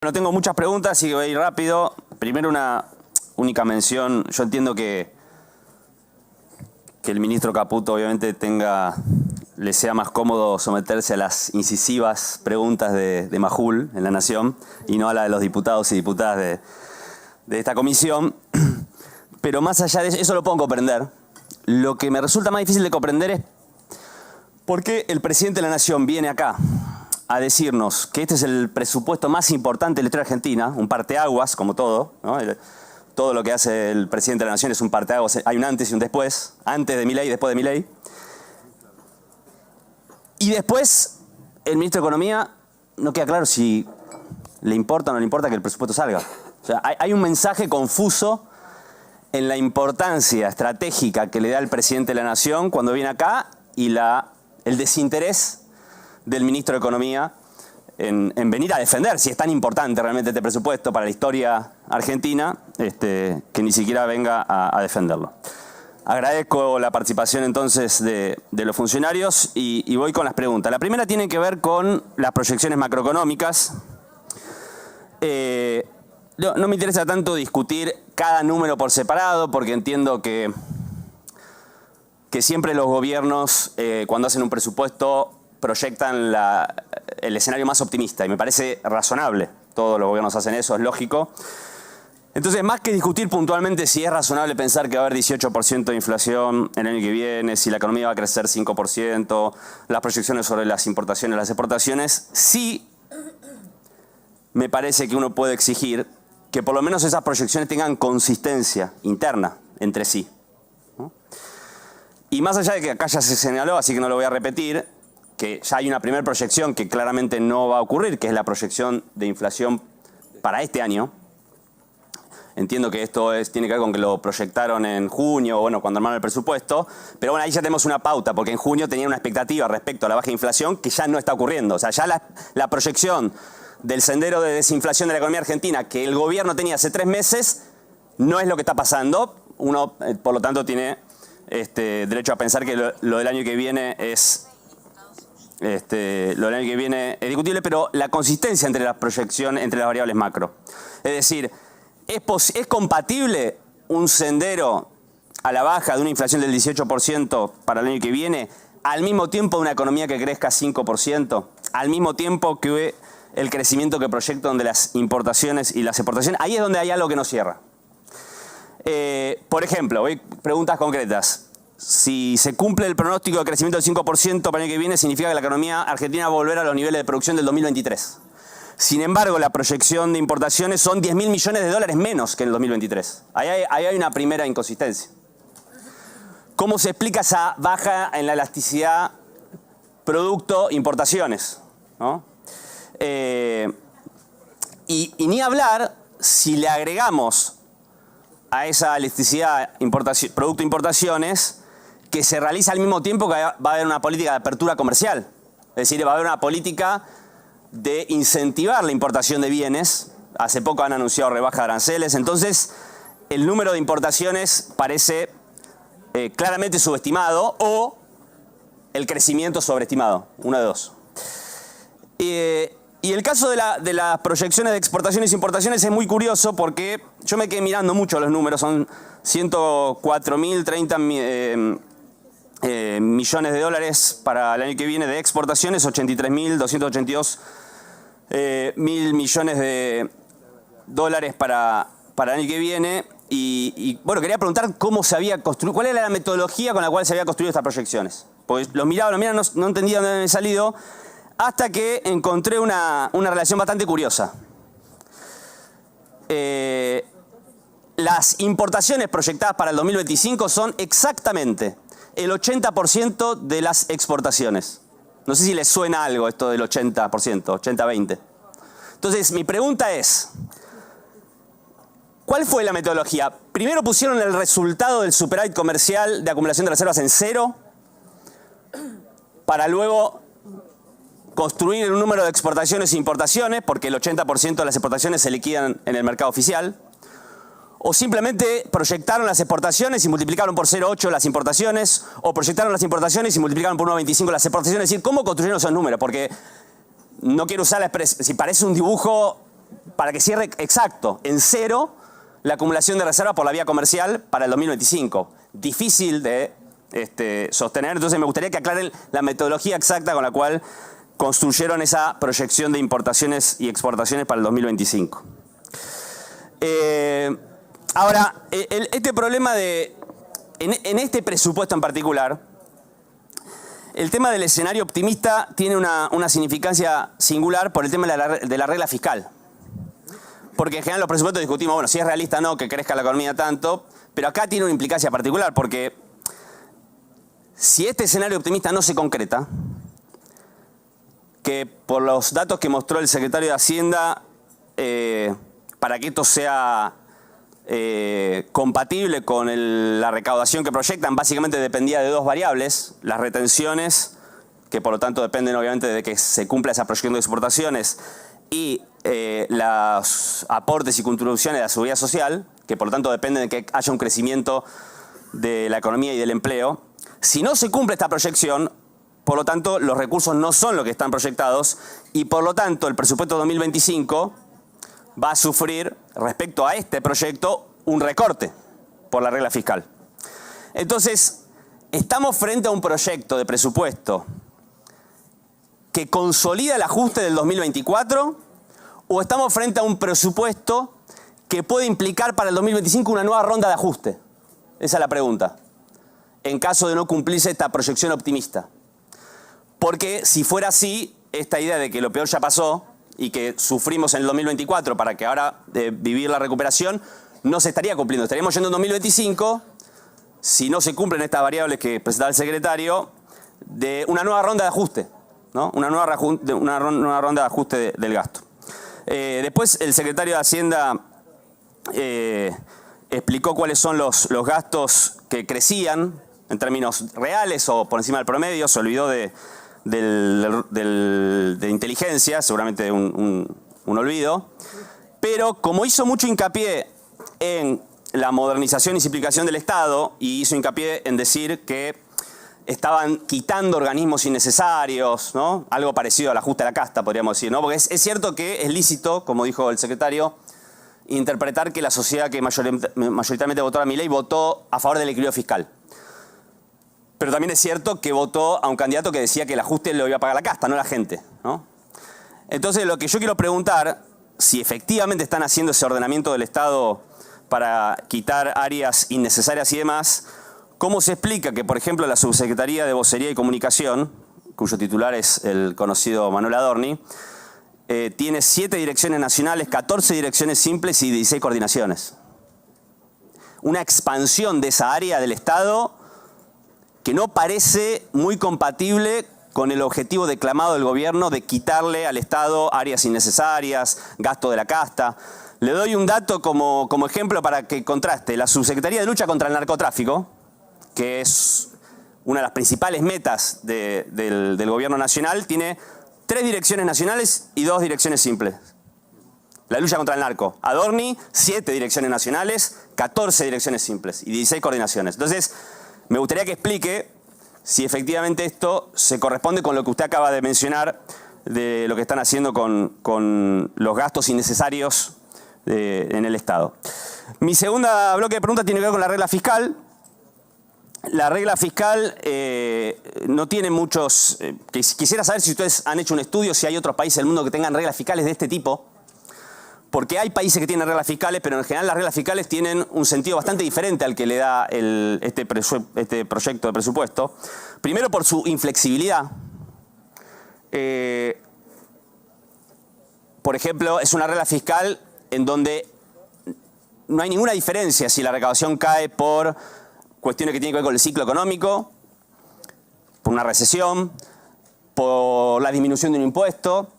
No tengo muchas preguntas y voy a ir rápido. Primero una única mención. Yo entiendo que el ministro Caputo obviamente le sea más cómodo someterse a las incisivas preguntas de Majul en La Nación y no a la de los diputados y diputadas de esta comisión. Pero más allá de eso lo puedo comprender. Lo que me resulta más difícil de comprender es por qué el presidente de la Nación viene acá a decirnos que este es el presupuesto más importante de la historia argentina, un parteaguas, como todo, ¿no? Todo lo que hace el presidente de la Nación es un parteaguas, hay un antes y un después, antes de Milei y después de Milei. Y después, el ministro de Economía no queda claro si le importa o no le importa que el presupuesto salga. O sea, hay un mensaje confuso en la importancia estratégica que le da el presidente de la Nación cuando viene acá y el desinterés del ministro de Economía en venir a defender si es tan importante realmente este presupuesto para la historia argentina, que ni siquiera venga a defenderlo. Agradezco la participación entonces de los funcionarios y voy con las preguntas. La primera tiene que ver con las proyecciones macroeconómicas. No me interesa tanto discutir cada número por separado porque entiendo que siempre los gobiernos cuando hacen un presupuesto proyectan el escenario más optimista y me parece razonable. Todos los gobiernos hacen eso, es lógico. Entonces, más que discutir puntualmente si es razonable pensar que va a haber 18% de inflación el año que viene, si la economía va a crecer 5%, las proyecciones sobre las importaciones, las exportaciones, sí me parece que uno puede exigir que por lo menos esas proyecciones tengan consistencia interna entre sí, ¿no? Y más allá de que acá ya se señaló, así que no lo voy a repetir, que ya hay una primera proyección que claramente no va a ocurrir, que es la proyección de inflación para este año. Entiendo que esto tiene que ver con que lo proyectaron en junio, bueno, cuando armaron el presupuesto, pero bueno, ahí ya tenemos una pauta, porque en junio tenían una expectativa respecto a la baja inflación que ya no está ocurriendo. O sea, ya la proyección del sendero de desinflación de la economía argentina que el gobierno tenía hace 3 meses no es lo que está pasando. Uno, por lo tanto, tiene derecho a pensar que lo del año que viene es discutible, pero la consistencia entre las proyecciones, entre las variables macro. Es decir, ¿es compatible un sendero a la baja de una inflación del 18% para el año que viene, al mismo tiempo de una economía que crezca 5%, al mismo tiempo que el crecimiento que proyectan de las importaciones y las exportaciones? Ahí es donde hay algo que no cierra. Por ejemplo, preguntas concretas. Si se cumple el pronóstico de crecimiento del 5% para el año que viene, significa que la economía argentina va a volver a los niveles de producción del 2023. Sin embargo, la proyección de importaciones son 10.000 millones de dólares menos que en el 2023. Ahí hay una primera inconsistencia. ¿Cómo se explica esa baja en la elasticidad producto-importaciones, ¿no? Y ni hablar si le agregamos a esa elasticidad producto-importaciones que se realiza al mismo tiempo que va a haber una política de apertura comercial. Es decir, va a haber una política de incentivar la importación de bienes. Hace poco han anunciado rebaja de aranceles. Entonces, el número de importaciones parece claramente subestimado o el crecimiento sobreestimado. Una de dos. Y el caso de las proyecciones de exportaciones e importaciones es muy curioso porque yo me quedé mirando mucho los números. Son 104.030 millones de dólares para el año que viene de exportaciones, 83.282 mil millones de dólares para el año que viene. Y bueno, quería preguntar cómo se había construido, cuál era la metodología con la cual se había construido estas proyecciones. Porque los miraba, no entendía dónde habían salido, hasta que encontré una relación bastante curiosa. Las importaciones proyectadas para el 2025 son exactamente el 80% de las exportaciones. No sé si les suena algo esto del 80%, 80-20. Entonces, mi pregunta es, ¿cuál fue la metodología? Primero pusieron el resultado del superávit comercial de acumulación de reservas en 0, para luego construir un número de exportaciones e importaciones, porque el 80% de las exportaciones se liquidan en el mercado oficial. O simplemente proyectaron las exportaciones y multiplicaron por 0,8 las importaciones, o proyectaron las importaciones y multiplicaron por 1,25 las exportaciones. Es decir, ¿cómo construyeron esos números? Porque no quiero usar la expresión, si parece un dibujo para que cierre exacto, en cero, la acumulación de reserva por la vía comercial para el 2025. Difícil de sostener, entonces me gustaría que aclaren la metodología exacta con la cual construyeron esa proyección de importaciones y exportaciones para el 2025. Ahora, este problema en este presupuesto en particular, el tema del escenario optimista tiene una significancia singular por el tema de la regla fiscal. Porque en general los presupuestos discutimos, bueno, si es realista o no que crezca la economía tanto, pero acá tiene una implicancia particular, porque si este escenario optimista no se concreta, que por los datos que mostró el secretario de Hacienda, para que esto sea compatible con la recaudación que proyectan, básicamente dependía de dos variables, las retenciones, que por lo tanto dependen obviamente de que se cumpla esa proyección de exportaciones, y los aportes y contribuciones de la seguridad social, que por lo tanto dependen de que haya un crecimiento de la economía y del empleo. Si no se cumple esta proyección, por lo tanto los recursos no son lo que están proyectados y por lo tanto el presupuesto 2025 va a sufrir, respecto a este proyecto, un recorte por la regla fiscal. Entonces, estamos frente a un proyecto de presupuesto que consolida el ajuste del 2024 o estamos frente a un presupuesto que puede implicar para el 2025 una nueva ronda de ajuste. Esa es la pregunta. En caso de no cumplirse esta proyección optimista. Porque si fuera así, esta idea de que lo peor ya pasó y que sufrimos en el 2024 para que ahora vivir la recuperación, no se estaría cumpliendo. Estaríamos yendo en 2025, si no se cumplen estas variables que presentaba el secretario, de una nueva ronda de ajuste, ¿no? Una nueva ronda de ajuste del gasto. Después el secretario de Hacienda explicó cuáles son los gastos que crecían en términos reales o por encima del promedio, se olvidó de inteligencia, seguramente un olvido, pero como hizo mucho hincapié en la modernización y simplificación del Estado y hizo hincapié en decir que estaban quitando organismos innecesarios, ¿no? Algo parecido al ajuste a la casta, podríamos decir, ¿no? Porque es cierto que es lícito, como dijo el secretario, interpretar que la sociedad que mayoritariamente votó a Milei votó a favor del equilibrio fiscal. Pero también es cierto que votó a un candidato que decía que el ajuste lo iba a pagar la casta, no la gente, ¿no? Entonces, lo que yo quiero preguntar, si efectivamente están haciendo ese ordenamiento del Estado para quitar áreas innecesarias y demás, ¿cómo se explica que, por ejemplo, la Subsecretaría de Vocería y Comunicación, cuyo titular es el conocido Manuel Adorni, tiene 7 direcciones nacionales, 14 direcciones simples y 16 coordinaciones? Una expansión de esa área del Estado que no parece muy compatible con el objetivo declamado del gobierno de quitarle al Estado áreas innecesarias, gasto de la casta. Le doy un dato como ejemplo para que contraste. La Subsecretaría de Lucha contra el Narcotráfico, que es una de las principales metas del gobierno nacional, tiene 3 direcciones nacionales y 2 direcciones simples. La lucha contra el narco. Adorni, 7 direcciones nacionales, 14 direcciones simples y 16 coordinaciones. Entonces, me gustaría que explique si efectivamente esto se corresponde con lo que usted acaba de mencionar de lo que están haciendo con los gastos innecesarios en el Estado. Mi segunda bloque de preguntas tiene que ver con la regla fiscal. La regla fiscal no tiene muchos... quisiera saber si ustedes han hecho un estudio, si hay otros países del mundo que tengan reglas fiscales de este tipo. Porque hay países que tienen reglas fiscales, pero en general las reglas fiscales tienen un sentido bastante diferente al que le da este proyecto de presupuesto. Primero por su inflexibilidad. Por ejemplo, es una regla fiscal en donde no hay ninguna diferencia si la recaudación cae por cuestiones que tienen que ver con el ciclo económico, por una recesión, por la disminución de un impuesto,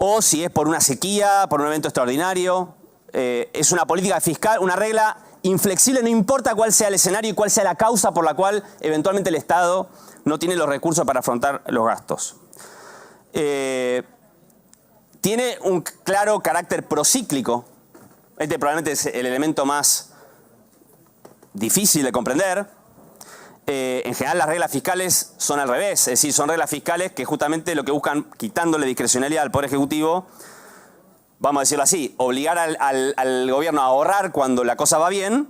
o si es por una sequía, por un evento extraordinario. Es una política fiscal, una regla inflexible, no importa cuál sea el escenario y cuál sea la causa por la cual eventualmente el Estado no tiene los recursos para afrontar los gastos. Tiene un claro carácter procíclico. Este probablemente es el elemento más difícil de comprender. En general las reglas fiscales son al revés, es decir, son reglas fiscales que justamente lo que buscan, quitándole discrecionalidad al Poder Ejecutivo, vamos a decirlo así, obligar al gobierno a ahorrar cuando la cosa va bien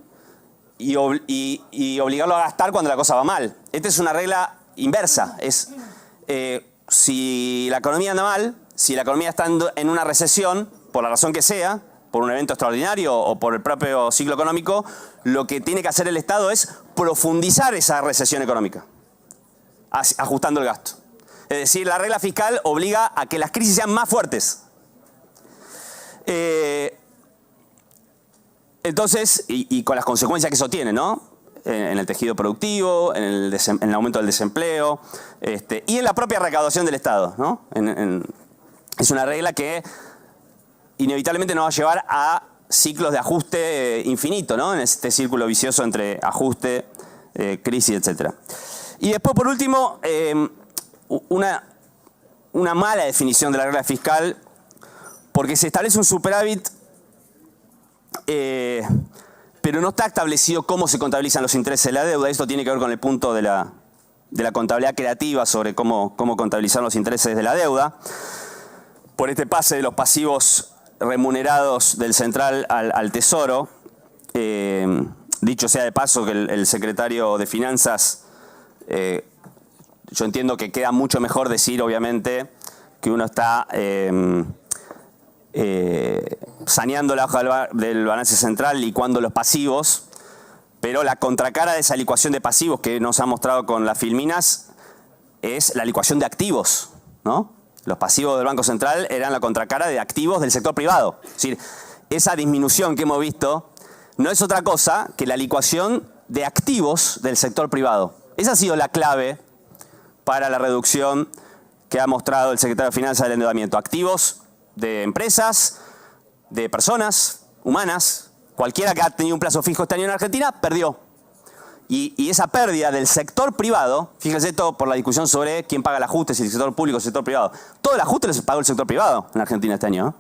y obligarlo a gastar cuando la cosa va mal. Esta es una regla inversa. Es, si la economía anda mal, si la economía está en una recesión, por la razón que sea, por un evento extraordinario o por el propio ciclo económico, lo que tiene que hacer el Estado es profundizar esa recesión económica, ajustando el gasto. Es decir, la regla fiscal obliga a que las crisis sean más fuertes. Entonces, y con las consecuencias que eso tiene, ¿no? En el tejido productivo, en el aumento del desempleo, y en la propia recaudación del Estado, ¿no? Es una regla que inevitablemente nos va a llevar a ciclos de ajuste infinito, ¿no? En este círculo vicioso entre ajuste, crisis, etc. Y después, por último, una mala definición de la regla fiscal, porque se establece un superávit, pero no está establecido cómo se contabilizan los intereses de la deuda. Esto tiene que ver con el punto de la contabilidad creativa sobre cómo contabilizar los intereses de la deuda. Por este pase de los pasivos remunerados del central al tesoro, dicho sea de paso que el secretario de Finanzas, yo entiendo que queda mucho mejor decir, obviamente, que uno está saneando la hoja del balance central, licuando los pasivos, pero la contracara de esa licuación de pasivos que nos ha mostrado con las filminas es la licuación de activos, ¿no? Los pasivos del Banco Central eran la contracara de activos del sector privado. Es decir, esa disminución que hemos visto no es otra cosa que la licuación de activos del sector privado. Esa ha sido la clave para la reducción que ha mostrado el secretario de Finanzas del endeudamiento. Activos de empresas, de personas humanas, cualquiera que ha tenido un plazo fijo este año en Argentina, perdió. Y esa pérdida del sector privado, fíjense esto por la discusión sobre quién paga el ajuste, si el sector público o el sector privado. Todo el ajuste lo pagó el sector privado en Argentina este año, ¿no?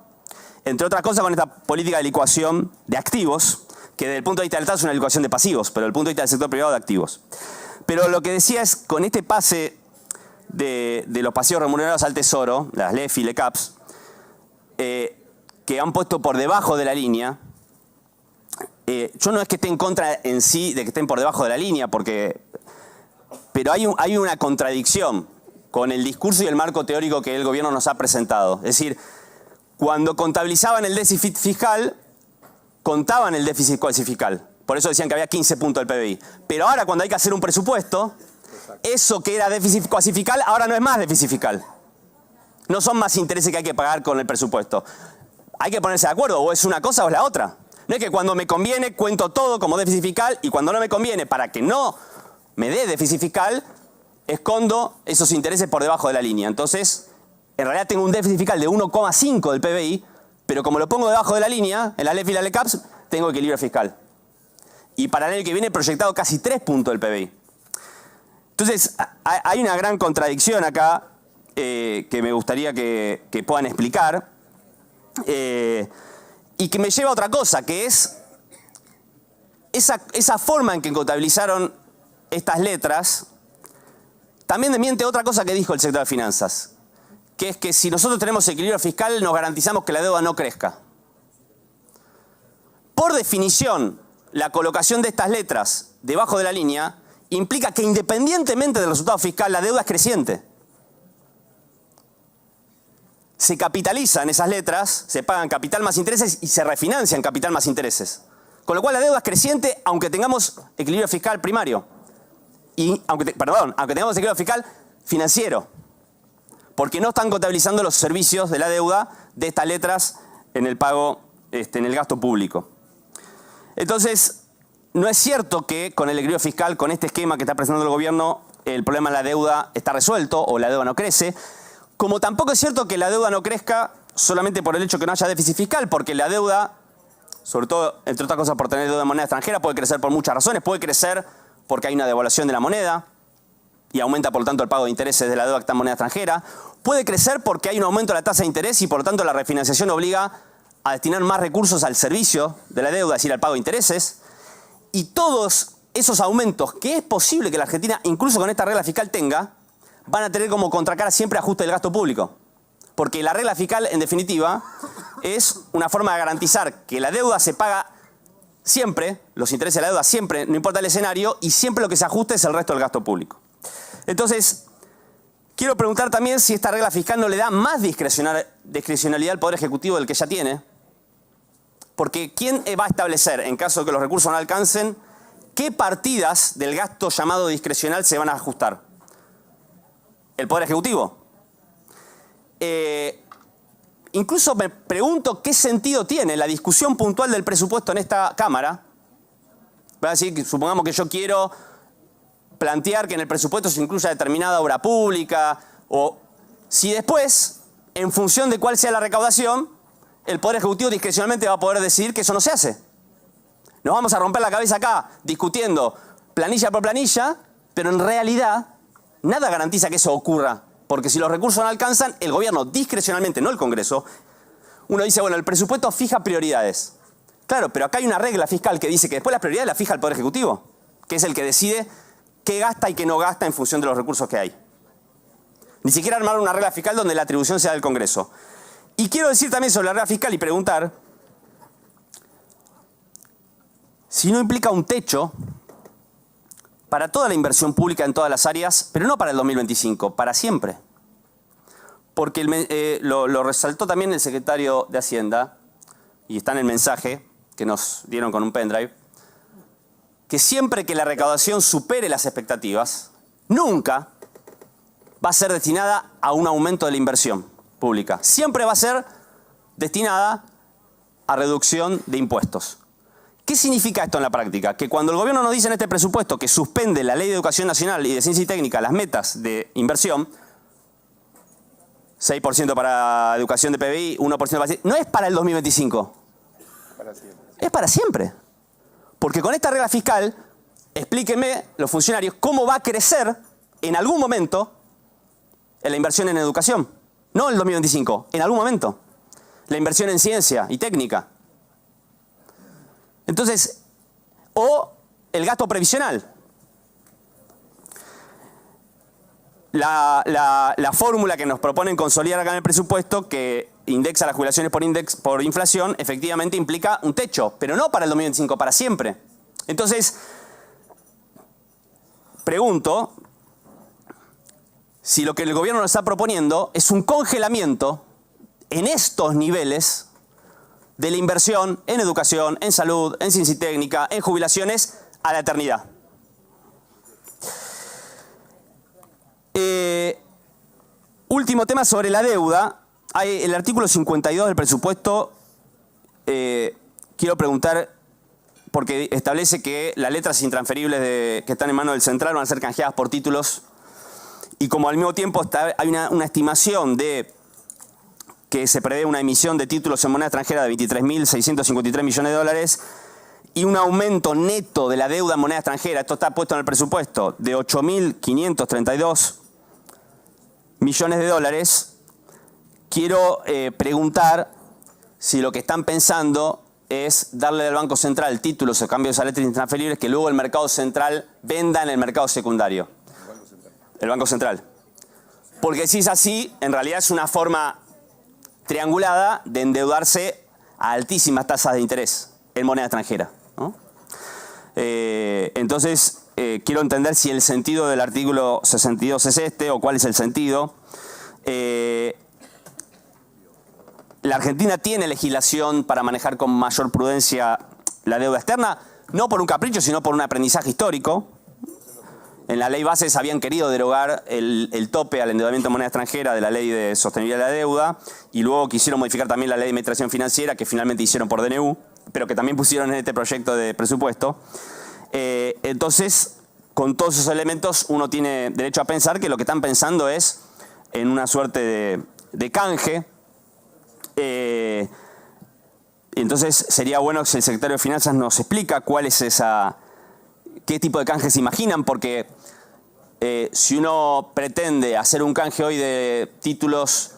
Entre otras cosas con esta política de licuación de activos, que desde el punto de vista del Estado es una licuación de pasivos, pero desde el punto de vista del sector privado de activos. Pero lo que decía es, con este pase de los pasivos remunerados al Tesoro, las LEF y LECAPs, que han puesto por debajo de la línea. Yo no es que esté en contra en sí de que estén por debajo de la línea, pero hay una contradicción con el discurso y el marco teórico que el gobierno nos ha presentado. Es decir, cuando contabilizaban el déficit fiscal, contaban el déficit cuasi fiscal. Por eso decían que había 15 puntos del PBI. Pero ahora, cuando hay que hacer un presupuesto, eso que era déficit cuasi fiscal, ahora no es más déficit fiscal. No son más intereses que hay que pagar con el presupuesto. Hay que ponerse de acuerdo, o es una cosa o es la otra. No es que cuando me conviene cuento todo como déficit fiscal y cuando no me conviene, para que no me dé déficit fiscal, escondo esos intereses por debajo de la línea. Entonces, en realidad tengo un déficit fiscal de 1,5 del PBI, pero como lo pongo debajo de la línea, en la LEF y la LECAPs, tengo equilibrio fiscal. Y para el año que viene proyectado casi 3 puntos del PBI. Entonces, hay una gran contradicción acá que me gustaría que puedan explicar. Y que me lleva a otra cosa, que es esa forma en que contabilizaron estas letras, también desmiente otra cosa que dijo el secretario de Finanzas, que es que si nosotros tenemos equilibrio fiscal nos garantizamos que la deuda no crezca. Por definición, la colocación de estas letras debajo de la línea implica que independientemente del resultado fiscal, la deuda es creciente. Se capitalizan esas letras, se pagan capital más intereses y se refinancian capital más intereses. Con lo cual la deuda es creciente aunque tengamos equilibrio fiscal primario. Y aunque tengamos equilibrio fiscal financiero. Porque no están contabilizando los servicios de la deuda de estas letras en el pago, en el gasto público. Entonces, no es cierto que con el equilibrio fiscal, con este esquema que está presentando el gobierno, el problema de la deuda está resuelto o la deuda no crece. Como tampoco es cierto que la deuda no crezca solamente por el hecho que no haya déficit fiscal, porque la deuda, sobre todo, entre otras cosas, por tener deuda en moneda extranjera, puede crecer por muchas razones. Puede crecer porque hay una devaluación de la moneda y aumenta, por lo tanto, el pago de intereses de la deuda que está en moneda extranjera. Puede crecer porque hay un aumento de la tasa de interés y, por lo tanto, la refinanciación obliga a destinar más recursos al servicio de la deuda, es decir, al pago de intereses. Y todos esos aumentos que es posible que la Argentina, incluso con esta regla fiscal, tenga, van a tener como contracara siempre ajuste del gasto público. Porque la regla fiscal, en definitiva, es una forma de garantizar que la deuda se paga siempre, los intereses de la deuda siempre, no importa el escenario, y siempre lo que se ajuste es el resto del gasto público. Entonces, quiero preguntar también si esta regla fiscal no le da más discrecionalidad al Poder Ejecutivo del que ya tiene, porque ¿quién va a establecer, en caso de que los recursos no alcancen, qué partidas del gasto llamado discrecional se van a ajustar? ¿El Poder Ejecutivo? Incluso me pregunto qué sentido tiene la discusión puntual del presupuesto en esta Cámara. Va a decir que supongamos que yo quiero plantear que en el presupuesto se incluya determinada obra pública, o si después, en función de cuál sea la recaudación, el Poder Ejecutivo discrecionalmente va a poder decidir que eso no se hace. Nos vamos a romper la cabeza acá discutiendo planilla por planilla, pero en realidad nada garantiza que eso ocurra. Porque si los recursos no alcanzan, el gobierno discrecionalmente, no el Congreso, uno dice, bueno, el presupuesto fija prioridades. Claro, pero acá hay una regla fiscal que dice que después las prioridades las fija el Poder Ejecutivo, que es el que decide qué gasta y qué no gasta en función de los recursos que hay. Ni siquiera armar una regla fiscal donde la atribución sea del Congreso. Y quiero decir también sobre la regla fiscal y preguntar si no implica un techo para toda la inversión pública en todas las áreas, pero no para el 2025, para siempre. Porque lo resaltó también el secretario de Hacienda, y está en el mensaje que nos dieron con un pendrive, que siempre que la recaudación supere las expectativas, nunca va a ser destinada a un aumento de la inversión pública. Siempre va a ser destinada a reducción de impuestos. ¿Qué significa esto en la práctica? Que cuando el gobierno nos dice en este presupuesto que suspende la Ley de Educación Nacional y de Ciencia y Técnica las metas de inversión, 6% para educación de PBI, 1% para... No es para el 2025. Es para siempre. Porque con esta regla fiscal, explíquenme, los funcionarios, cómo va a crecer en algún momento en la inversión en educación. No en el 2025, en algún momento. La inversión en ciencia y técnica. Entonces, o el gasto previsional. La fórmula que nos proponen consolidar acá en el presupuesto, que indexa las jubilaciones por inflación, efectivamente implica un techo, pero no para el 2025, para siempre. Entonces, pregunto si lo que el gobierno nos está proponiendo es un congelamiento en estos niveles de la inversión en educación, en salud, en ciencia y técnica, en jubilaciones, a la eternidad. Último tema sobre la deuda. Hay el artículo 52 del presupuesto. Quiero preguntar, porque establece que las letras intransferibles que están en manos del central van a ser canjeadas por títulos. Y como al mismo tiempo hay una estimación de que se prevé una emisión de títulos en moneda extranjera de 23.653 millones de dólares y un aumento neto de la deuda en moneda extranjera, esto está puesto en el presupuesto, de 8.532 millones de dólares, quiero preguntar si lo que están pensando es darle al Banco Central títulos o cambios a letras intransferibles que luego el mercado central venda en el mercado secundario. El Banco Central. Porque si es así, en realidad es una forma triangulada de endeudarse a altísimas tasas de interés en moneda extranjera, ¿no? Entonces, quiero entender si el sentido del artículo 62 es este o cuál es el sentido. La Argentina tiene legislación para manejar con mayor prudencia la deuda externa, no por un capricho, sino por un aprendizaje histórico. En la ley bases habían querido derogar el tope al endeudamiento en moneda extranjera de la ley de sostenibilidad de la deuda y luego quisieron modificar también la ley de administración financiera que finalmente hicieron por DNU, pero que también pusieron en este proyecto de presupuesto. Entonces, con todos esos elementos uno tiene derecho a pensar que lo que están pensando es en una suerte de canje. Entonces sería bueno si el secretario de Finanzas nos explica cuál es qué tipo de canje se imaginan, porque si uno pretende hacer un canje hoy de títulos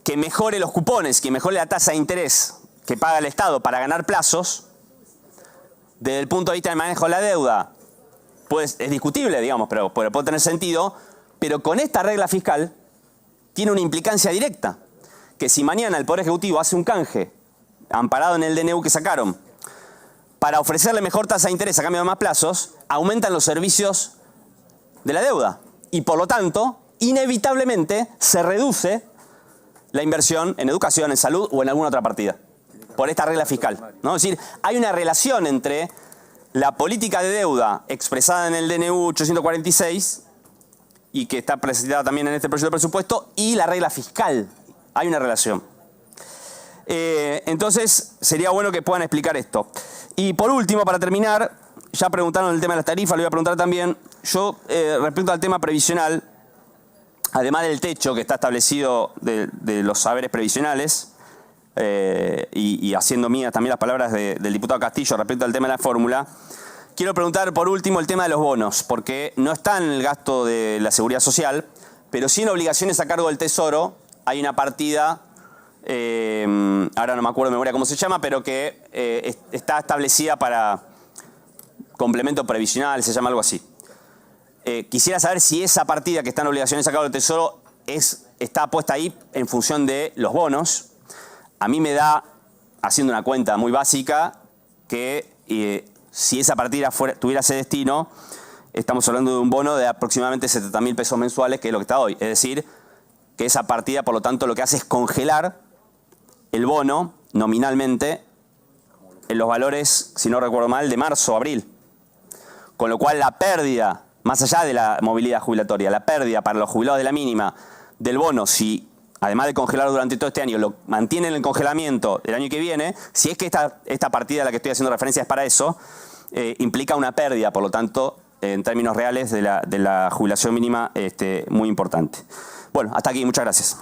que mejore los cupones, que mejore la tasa de interés que paga el Estado para ganar plazos, desde el punto de vista del manejo de la deuda, pues es discutible, digamos, pero puede tener sentido, pero con esta regla fiscal tiene una implicancia directa, que si mañana el Poder Ejecutivo hace un canje, amparado en el DNU que sacaron, para ofrecerle mejor tasa de interés a cambio de más plazos, aumentan los servicios de la deuda. Y por lo tanto, inevitablemente, se reduce la inversión en educación, en salud o en alguna otra partida, por esta regla fiscal, ¿no? Es decir, hay una relación entre la política de deuda expresada en el DNU 846 y que está presentada también en este proyecto de presupuesto y la regla fiscal. Hay una relación. Entonces, sería bueno que puedan explicar esto. Y por último, para terminar, ya preguntaron el tema de las tarifas, lo voy a preguntar también. Yo, respecto al tema previsional, además del techo que está establecido de los saberes previsionales, y haciendo mías también las palabras del diputado Castillo respecto al tema de la fórmula, quiero preguntar por último el tema de los bonos, porque no está en el gasto de la seguridad social, pero sí en obligaciones a cargo del Tesoro hay una partida, ahora no me acuerdo de memoria cómo se llama, pero que está establecida para complemento previsional, se llama algo así. Quisiera saber si esa partida que está en obligaciones a cargo del Tesoro está puesta ahí en función de los bonos. A mí me da, haciendo una cuenta muy básica, que si esa partida tuviera ese destino, estamos hablando de un bono de aproximadamente 70.000 pesos mensuales, que es lo que está hoy. Es decir, que esa partida, por lo tanto, lo que hace es congelar el bono nominalmente en los valores, si no recuerdo mal, de marzo o abril. Con lo cual la pérdida, más allá de la movilidad jubilatoria, la pérdida para los jubilados de la mínima del bono, si además de congelar durante todo este año, lo mantienen el congelamiento el año que viene, si es que esta partida a la que estoy haciendo referencia es para eso, implica una pérdida, por lo tanto, en términos reales de la jubilación mínima muy importante. Bueno, hasta aquí, muchas gracias.